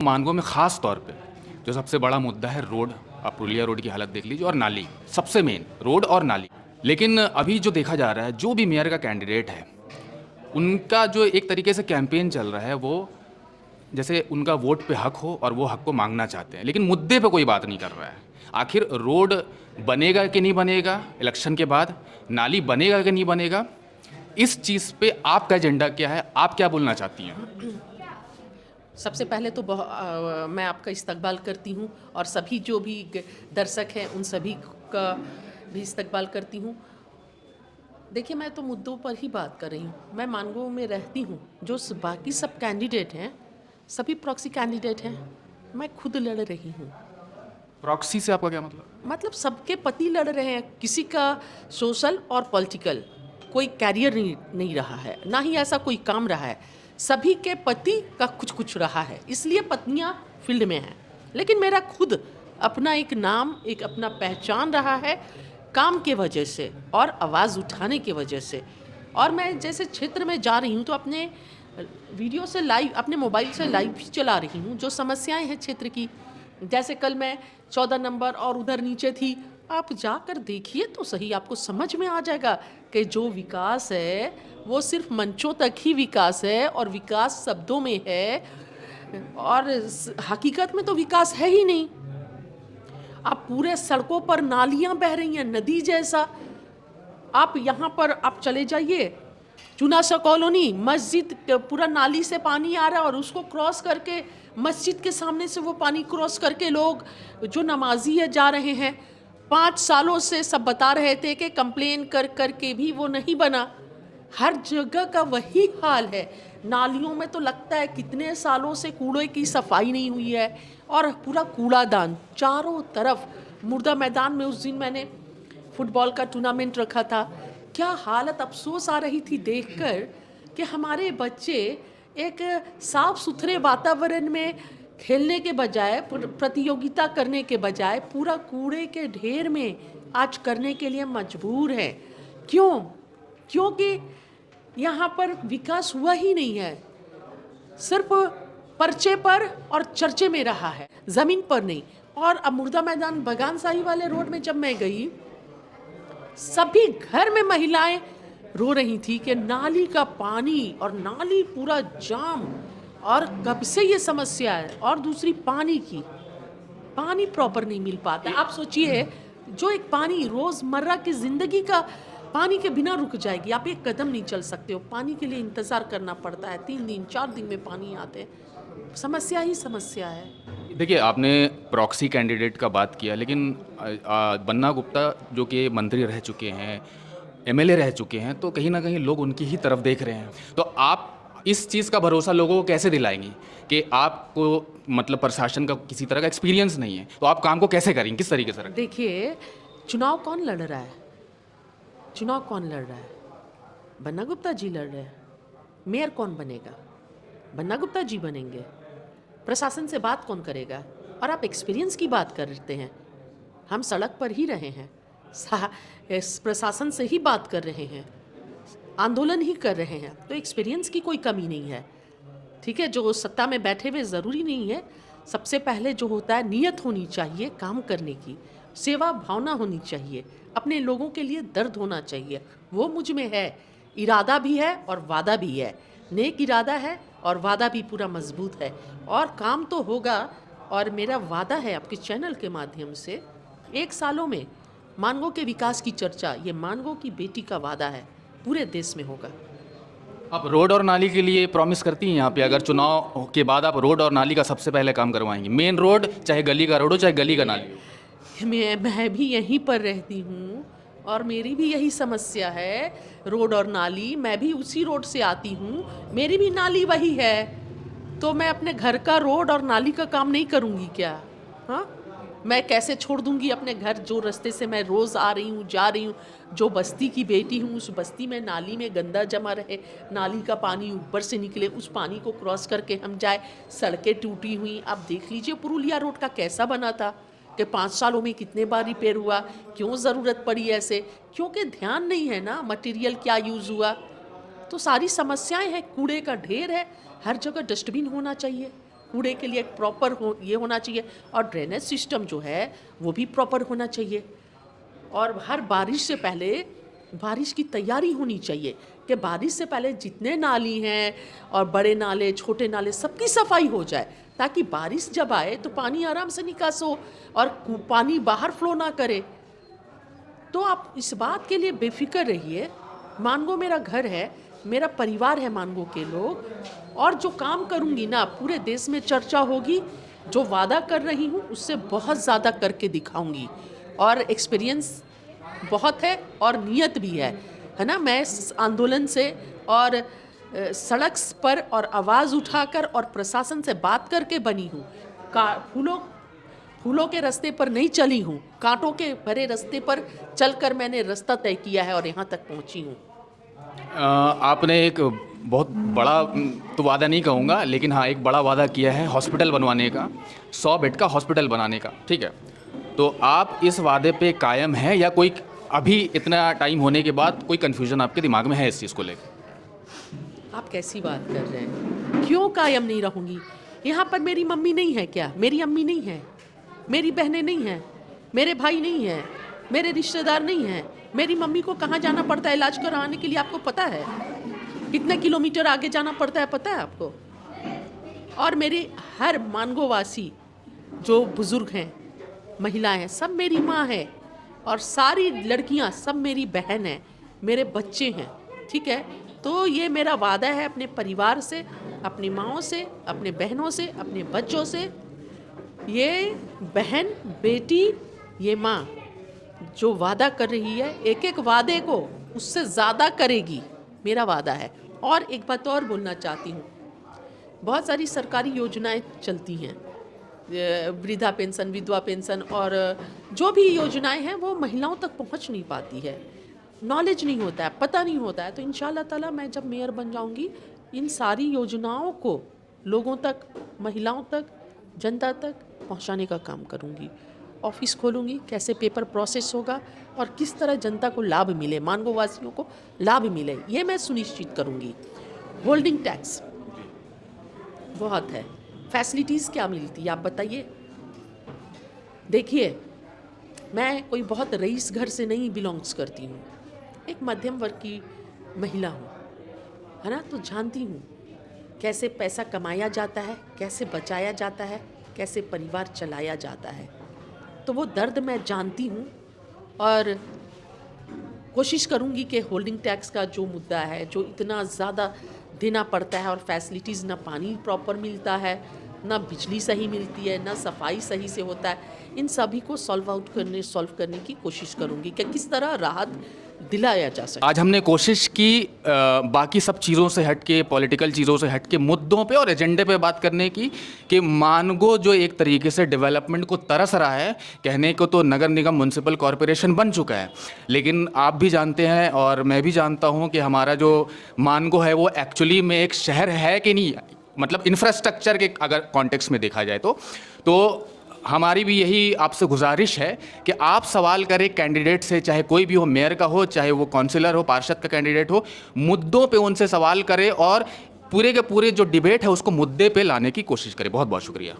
मानगो में ख़ास तौर पे जो सबसे बड़ा मुद्दा है रोड, आप पुरुलिया रोड की हालत देख लीजिए और नाली, सबसे मेन रोड और नाली। लेकिन अभी जो देखा जा रहा है, जो भी मेयर का कैंडिडेट है, उनका जो एक तरीके से कैंपेन चल रहा है वो जैसे उनका वोट पे हक हो और वो हक को मांगना चाहते हैं, लेकिन मुद्दे पे कोई बात नहीं कर रहा है। आखिर रोड बनेगा कि नहीं बनेगा इलेक्शन के बाद, नाली बनेगा कि नहीं बनेगा, इस चीज़ पे आपका एजेंडा क्या है, आप क्या बोलना चाहती हैं? सबसे पहले तो मैं आपका इस्तकबाल करती हूँ और सभी जो भी दर्शक हैं उन सभी का भी इस्तकबाल करती हूँ। देखिए, मैं तो मुद्दों पर ही बात कर रही हूँ। मैं मानगो में रहती हूँ। जो बाकी सब कैंडिडेट हैं, सभी प्रॉक्सी कैंडिडेट हैं। मैं खुद लड़ रही हूँ। प्रॉक्सी से आपका क्या मतलब? मतलब सबके पति लड़ रहे हैं। किसी का सोशल और पॉलिटिकल कोई कैरियर नहीं रहा है, ना ही ऐसा कोई काम रहा है। सभी के पति का कुछ कुछ रहा है, इसलिए पत्नियां फील्ड में हैं। लेकिन मेरा खुद अपना एक नाम, एक अपना पहचान रहा है काम के वजह से और आवाज़ उठाने की वजह से। और मैं जैसे क्षेत्र में जा रही हूँ तो अपने वीडियो से लाइव, अपने मोबाइल से लाइव भी चला रही हूँ जो समस्याएं हैं क्षेत्र की। जैसे कल मैं 14 नंबर और उधर नीचे थी। आप जाकर देखिए तो सही, आपको समझ में आ जाएगा कि जो विकास है वो सिर्फ मंचों तक ही विकास है और विकास शब्दों में है और हकीकत में तो विकास है ही नहीं। आप पूरे सड़कों पर नालियां बह रही हैं नदी जैसा। आप यहाँ पर आप चले जाइए चुनासा कॉलोनी, मस्जिद पूरा नाली से पानी आ रहा है और उसको क्रॉस करके मस्जिद के सामने से वो पानी क्रॉस करके लोग जो नमाजी है जा रहे हैं। 5 सालों से सब बता रहे थे कि कंप्लेन कर कर के भी वो नहीं बना। हर जगह का वही हाल है। नालियों में तो लगता है कितने सालों से कूड़े की सफाई नहीं हुई है और पूरा कूड़ादान चारों तरफ। मुर्दा मैदान में उस दिन मैंने फुटबॉल का टूर्नामेंट रखा था। क्या हालत, अफसोस आ रही थी देखकर कि हमारे बच्चे एक साफ सुथरे वातावरण में खेलने के बजाय, प्रतियोगिता करने के बजाय पूरा कूड़े के ढेर में आज करने के लिए मजबूर हैं। क्यों? क्योंकि यहाँ पर विकास हुआ ही नहीं है। सिर्फ पर्चे पर और चर्चे में रहा है, ज़मीन पर नहीं। और अब मुर्दा मैदान बगान साही वाले रोड में जब मैं गई, सभी घर में महिलाएं रो रही थी कि नाली का पानी और नाली पूरा जाम। और कब से ये समस्या है। और दूसरी पानी की, पानी प्रॉपर नहीं मिल पाता। आप सोचिए, जो एक पानी रोज़मर्रा की ज़िंदगी का पानी के बिना रुक जाएगी। आप एक कदम नहीं चल सकते हो, पानी के लिए इंतज़ार करना पड़ता है। 3 दिन 4 दिन में पानी आते हैं। समस्या ही समस्या है। देखिए, आपने प्रॉक्सी कैंडिडेट का बात किया, लेकिन बन्ना गुप्ता जो कि मंत्री रह चुके हैं, एमएलए रह चुके हैं, तो कहीं ना कहीं लोग उनकी ही तरफ देख रहे हैं। तो आप इस चीज़ का भरोसा लोगों को कैसे दिलाएंगी कि आपको मतलब प्रशासन का किसी तरह का एक्सपीरियंस नहीं है, तो आप काम को कैसे करेंगे, किस तरीके से रखेंगे? देखिए, चुनाव कौन लड़ रहा है? चुनाव कौन लड़ रहा है? बन्ना गुप्ता जी लड़ रहे हैं। मेयर कौन बनेगा? बन्ना गुप्ता जी बनेंगे। प्रशासन से बात कौन करेगा? और आप एक्सपीरियंस की बात करते हैं। हम सड़क पर ही रहे हैं, इस प्रशासन से ही बात कर रहे हैं, आंदोलन ही कर रहे हैं, तो एक्सपीरियंस की कोई कमी नहीं है। ठीक है, जो सत्ता में बैठे हुए ज़रूरी नहीं है। सबसे पहले जो होता है, नीयत होनी चाहिए काम करने की, सेवा भावना होनी चाहिए, अपने लोगों के लिए दर्द होना चाहिए। वो मुझ में है, इरादा भी है और वादा भी है। नेक इरादा है और वादा भी पूरा मजबूत है और काम तो होगा। और मेरा वादा है आपके चैनल के माध्यम से, 1 सालों में मानगो के विकास की चर्चा, ये मानगो की बेटी का वादा है, पूरे देश में होगा। आप रोड और नाली के लिए प्रॉमिस करती हैं यहाँ पे, अगर चुनाव के बाद आप रोड और नाली का सबसे पहले काम करवाएंगी? मेन रोड, चाहे गली का रोड हो चाहे गली का नाली हो। मैं भी यहीं पर रहती हूँ और मेरी भी यही समस्या है, रोड और नाली। मैं भी उसी रोड से आती हूँ, मेरी भी नाली वही है। तो मैं अपने घर का रोड और नाली का काम नहीं करूँगी क्या? हाँ, मैं कैसे छोड़ दूँगी अपने घर, जो रास्ते से मैं रोज़ आ रही हूँ, जा रही हूँ, जो बस्ती की बेटी हूँ, उस बस्ती में नाली में गंदा जमा रहे, नाली का पानी ऊपर से निकले, उस पानी को क्रॉस करके हम जाए। सड़कें टूटी हुई, आप देख लीजिए पुरुलिया रोड का कैसा बना था कि 5 सालों में कितने बार रिपेयर हुआ। क्यों ज़रूरत पड़ी ऐसे? क्योंकि ध्यान नहीं है ना, मटेरियल क्या यूज़ हुआ। तो सारी समस्याएं हैं, कूड़े का ढेर है, हर जगह डस्टबिन होना चाहिए। कूड़े के लिए एक प्रॉपर ये होना चाहिए, और ड्रेनेज सिस्टम जो है वो भी प्रॉपर होना चाहिए। और हर बारिश से पहले बारिश की तैयारी होनी चाहिए कि बारिश से पहले जितने नाली हैं और बड़े नाले छोटे नाले सबकी सफाई हो जाए, ताकि बारिश जब आए तो पानी आराम से निकास हो और पानी बाहर फ्लो ना करे। तो आप इस बात के लिए बेफिक्र रहिए। मानगो मेरा घर है, मेरा परिवार है मानगो के लोग, और जो काम करूँगी ना पूरे देश में चर्चा होगी। जो वादा कर रही हूँ उससे बहुत ज़्यादा करके दिखाऊंगी, और एक्सपीरियंस बहुत है और नियत भी है ना। मैं इस आंदोलन से और सड़क पर और आवाज़ उठाकर और प्रशासन से बात करके बनी हूँ। फूलों के रास्ते पर नहीं चली हूँ, कांटों के भरे रास्ते पर चलकर मैंने रास्ता तय किया है और यहाँ तक पहुँची हूँ। आपने एक बहुत बड़ा तो वादा नहीं कहूँगा, लेकिन हाँ एक बड़ा वादा किया है हॉस्पिटल बनवाने का, 100 बेड का हॉस्पिटल बनाने का, ठीक है। तो आप इस वादे पे कायम हैं या कोई अभी इतना टाइम होने के बाद कोई कन्फ्यूजन आपके दिमाग में है इस चीज़ को लेकर? आप कैसी बात कर रहे हैं? क्यों कायम नहीं रहूँगी? यहाँ पर मेरी मम्मी नहीं है क्या? मेरी अम्मी नहीं है, मेरी बहनें नहीं हैं, मेरे भाई नहीं हैं, मेरे रिश्तेदार नहीं हैं। मेरी मम्मी को कहाँ जाना पड़ता है इलाज कराने के लिए, आपको पता है? कितने किलोमीटर आगे जाना पड़ता है, पता है आपको? और मेरे हर मानगो वासी जो बुज़ुर्ग हैं, महिलाएं हैं, सब मेरी माँ है, और सारी लड़कियाँ सब मेरी बहन हैं, मेरे बच्चे हैं, ठीक है। तो ये मेरा वादा है अपने परिवार से, अपनी माँओं से, अपने बहनों से, अपने बच्चों से। ये बहन बेटी, ये माँ जो वादा कर रही है, एक एक वादे को उससे ज़्यादा करेगी, मेरा वादा है। और एक बात और बोलना चाहती हूँ, बहुत सारी सरकारी योजनाएं चलती हैं, वृद्धा पेंशन, विधवा पेंशन, और जो भी योजनाएं हैं वो महिलाओं तक पहुंच नहीं पाती है, नॉलेज नहीं होता है, पता नहीं होता है। तो इंशाल्लाह ताला मैं जब मेयर बन जाऊंगी, इन सारी योजनाओं को लोगों तक, महिलाओं तक, जनता तक पहुंचाने का काम करूंगी। ऑफिस खोलूंगी, कैसे पेपर प्रोसेस होगा और किस तरह जनता को लाभ मिले, मानगो वासियों को लाभ मिले, ये मैं सुनिश्चित करूंगी। होल्डिंग टैक्स बहुत है, फैसिलिटीज़ क्या मिलती है आप बताइए? देखिए, मैं कोई बहुत रईस घर से नहीं बिलोंग्स करती हूँ, एक मध्यम वर्ग की महिला हूँ, है ना। तो जानती हूँ कैसे पैसा कमाया जाता है, कैसे बचाया जाता है, कैसे परिवार चलाया जाता है। तो वो दर्द मैं जानती हूँ, और कोशिश करूँगी कि होल्डिंग टैक्स का जो मुद्दा है, जो इतना ज़्यादा देना पड़ता है, और फैसिलिटीज़, ना पानी प्रॉपर मिलता है, ना बिजली सही मिलती है, ना सफाई सही से होता है, इन सभी को सॉल्व करने की कोशिश करूँगी कि किस तरह राहत दिलाया जा सके। आज हमने कोशिश की बाकी सब चीज़ों से हट के, पॉलिटिकल चीज़ों से हट के, मुद्दों पे और एजेंडे पे बात करने की, कि मानगो जो एक तरीके से डेवलपमेंट को तरस रहा है, कहने को तो नगर निगम म्युनिसिपल कॉरपोरेशन बन चुका है, लेकिन आप भी जानते हैं और मैं भी जानता हूं कि हमारा जो मानगो है वो एक्चुअली में एक शहर है कि नहीं, मतलब इंफ्रास्ट्रक्चर के अगर कॉन्टेक्स्ट में देखा जाए तो हमारी भी यही आपसे गुजारिश है कि आप सवाल करें कैंडिडेट से, चाहे कोई भी हो, मेयर का हो, चाहे वो काउंसिलर हो, पार्षद का कैंडिडेट हो, मुद्दों पे उनसे सवाल करें और पूरे के पूरे जो डिबेट है उसको मुद्दे पे लाने की कोशिश करें। बहुत बहुत शुक्रिया।